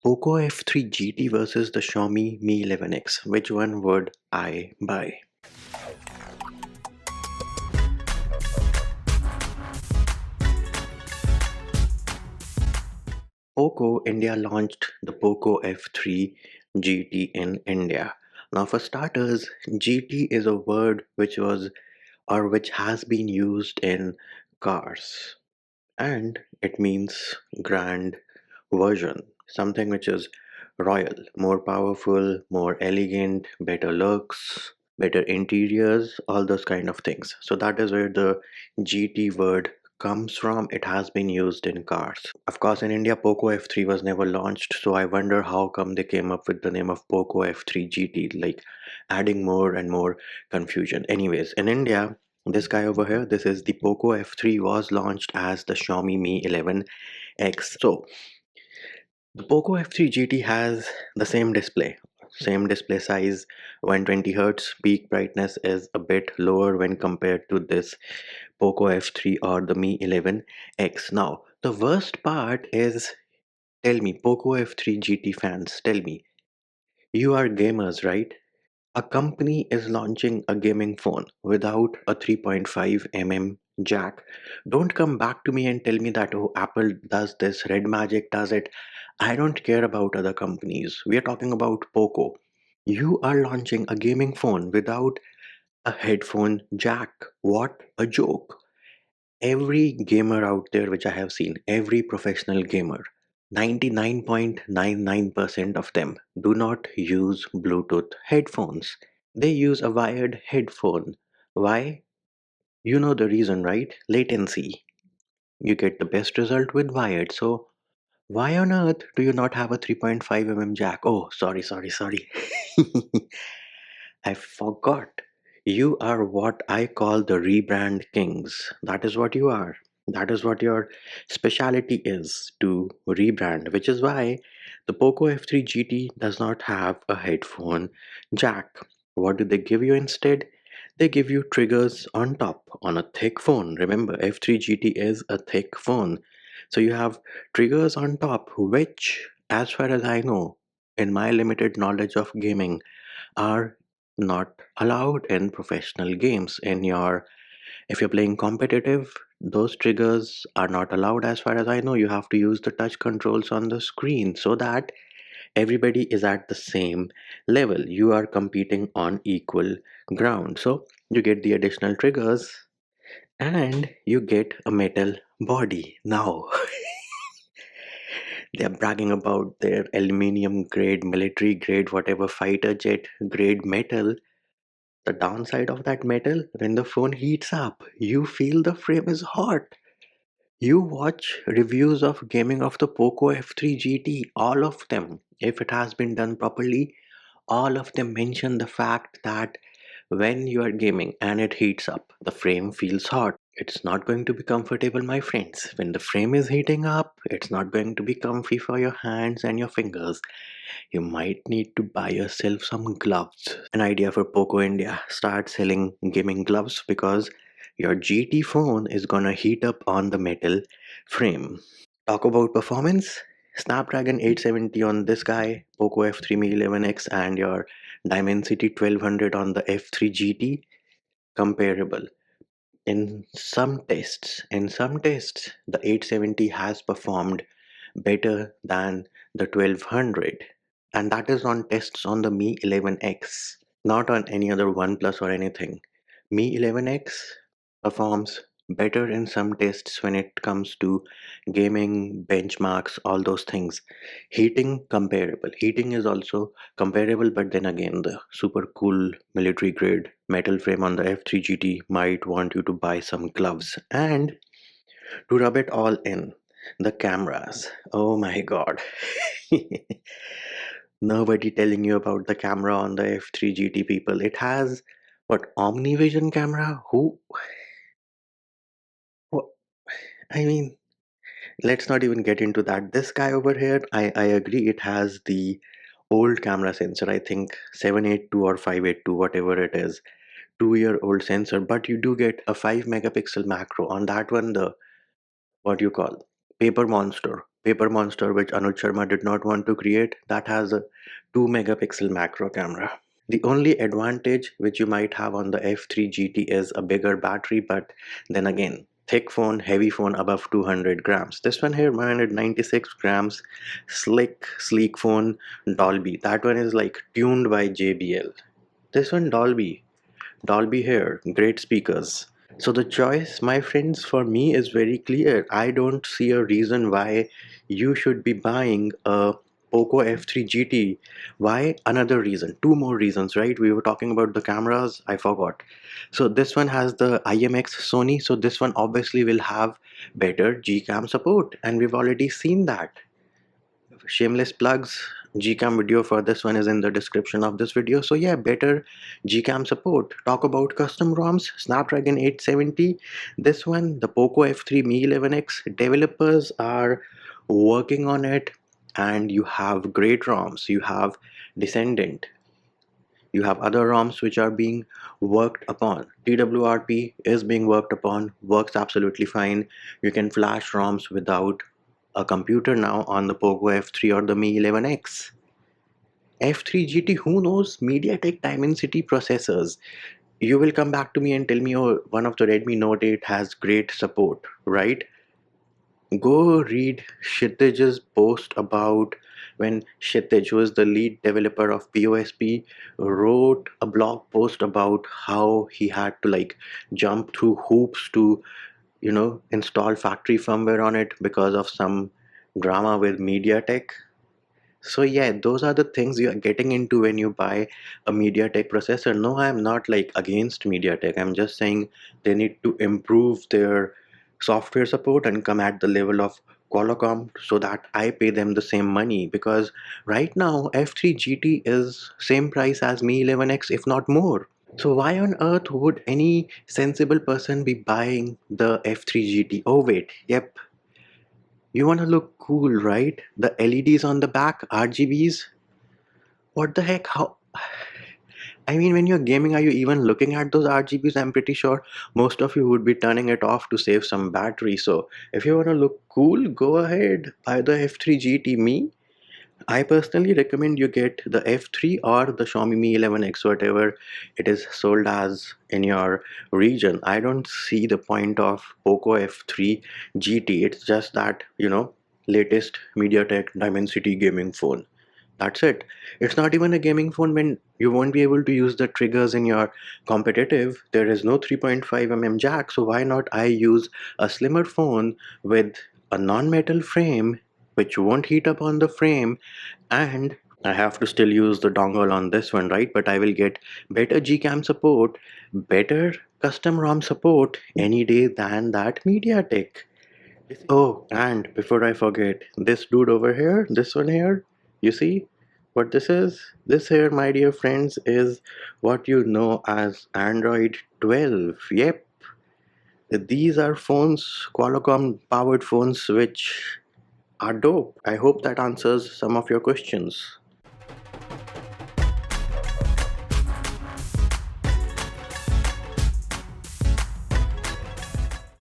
Poco F3 GT versus the Xiaomi Mi 11X. Which one would I buy? Poco India launched the Poco F3 GT in India. Now, for starters, GT is a word which has been used in cars, and it means grand version, something which is royal, more powerful, more elegant, better looks, better interiors, all those kind of things. So that is where the GT word comes from. It has been used in cars. Of course, in India, Poco F3 was never launched, so I wonder how come they came up with the name of Poco F3 GT, like adding more and more confusion. Anyways, in India, this guy over here, this is the Poco F3 was launched as the Xiaomi Mi 11X. So the Poco F3 GT has the same display size, 120 Hz. Peak brightness is a bit lower when compared to this Poco F3 or the Mi 11X. Now, the worst part is, tell me, Poco F3 GT fans, tell me, you are gamers, right? A company is launching a gaming phone without a 3.5 mm jack. Don't come back to me and tell me that, oh, Apple does this, Red Magic does it. I don't care about other companies. We are talking about Poco. You are launching a gaming phone without a headphone jack. What a joke. Every gamer out there which I have seen, every professional gamer, 99.99% of them do not use Bluetooth headphones. They use a wired headphone. Why? You know the reason, right? Latency. You get the best result with wired. So, why on earth do you not have a 3.5 mm jack? Oh, sorry. I forgot. You are what I call the rebrand kings. That is what you are. That is what your speciality is, to rebrand, which is why the Poco F3 GT does not have a headphone jack. What do they give you instead? They give you triggers on top on a thick phone. Remember, F3 GT is a thick phone. So you have triggers on top, which, as far as I know, in my limited knowledge of gaming, are not allowed in professional games. In your If you're playing competitive, those triggers are not allowed. As far as I know, you have to use the touch controls on the screen so that everybody is at the same level. You are competing on equal ground, so you get the additional triggers and you get a metal body. Now they're bragging about their aluminium grade, military grade, whatever, fighter jet grade metal. The downside of that metal, when the phone heats up, you feel the frame is hot. You watch reviews of gaming of the Poco F3 GT, all of them, if it has been done properly, all of them mention the fact that when you are gaming and it heats up, the frame feels hot. It's not going to be comfortable, my friends. When the frame is heating up, it's not going to be comfy for your hands and your fingers. You might need to buy yourself some gloves. An idea for Poco India: start selling gaming gloves because your GT phone is gonna heat up on the metal frame. Talk about performance. Snapdragon 870 on this guy, Poco F3 Mi 11X, and your Dimensity 1200 on the F3 GT. Comparable. In some tests, the 870 has performed better than the 1200, and that is on tests on the Mi 11X, not on any other OnePlus or anything. Mi 11X performs better in some tests when it comes to gaming, benchmarks, all those things. Heating comparable. Heating is also comparable, but then again, the super cool military grade metal frame on the F3 GT might want you to buy some gloves. And to rub it all in, the cameras. Oh my god. Nobody telling you about the camera on the F3 GT, people. It has what, OmniVision camera? Who I mean, let's not even get into that. This guy over here, I agree it has the old camera sensor. I think 782 or 582, whatever it is. 2-year old sensor, but you do get a 5 megapixel macro. On that one, the what you call paper monster Paper Monster, which Anuj Sharma did not want to create, that has a 2 megapixel macro camera. The only advantage which you might have on the F3 GT is a bigger battery, but then again, thick phone, heavy phone above 200 grams. This one here, 196 grams, slick, sleek phone, Dolby. That one is like tuned by JBL. This one, Dolby here, great speakers. So the choice, my friends, for me is very clear. I don't see a reason why you should be buying a Poco F3 GT. Why? Another reason. Two more reasons, right? We were talking about the cameras. I forgot. So this one has the IMX Sony. So this one obviously will have better Gcam support, and we've already seen that. Shameless plugs. Gcam video for this one is in the description of this video. So yeah, better Gcam support. Talk about custom ROMs, Snapdragon 870. This one, the Poco F3 Mi 11X, developers are working on it, and you have great ROMs. You have Descendant, you have other ROMs which are being worked upon. TWRP is being worked upon, works absolutely fine. You can flash ROMs without a computer now on the Poco F3 or the Mi 11X. F3 GT, who knows? MediaTek Dimensity processors. You will come back to me and tell me, oh, one of the Redmi Note 8 has great support, right? Go read Kshitij's post about when Kshitij, who is the lead developer of POSP, wrote a blog post about how he had to like jump through hoops to, install factory firmware on it because of some drama with MediaTek. So yeah, those are the things you are getting into when you buy a MediaTek processor. No, I'm not like against MediaTek. I'm just saying they need to improve their software support and come at the level of Qualcomm so that I pay them the same money, because right now F3 GT is same price as Mi 11X, if not more. So why on earth would any sensible person be buying the F3 GT? Oh wait, yep, you want to look cool, right? The LEDs on the back, RGBs. What the heck? How? I mean, when you're gaming, are you even looking at those RGBs? I'm pretty sure most of you would be turning it off to save some battery. So if you want to look cool, go ahead, buy the F3 GT. Me, I personally recommend you get the F3 or the Xiaomi Mi 11X, whatever it is sold as in your region. I don't see the point of Poco F3 GT. It's just that, latest MediaTek Dimensity gaming phone. That's it. It's not even a gaming phone when you won't be able to use the triggers in your competitive. There is no 3.5 mm jack, so why not I use a slimmer phone with a non-metal frame which won't heat up on the frame, and I have to still use the dongle on this one, right? But I will get better Gcam support, better custom ROM support any day than that MediaTek. Oh, and before I forget, this dude over here, this one here, you see what this is? This here, my dear friends, is what you know as Android 12. Yep, these are phones, Qualcomm powered phones, which are dope. I hope that answers some of your questions.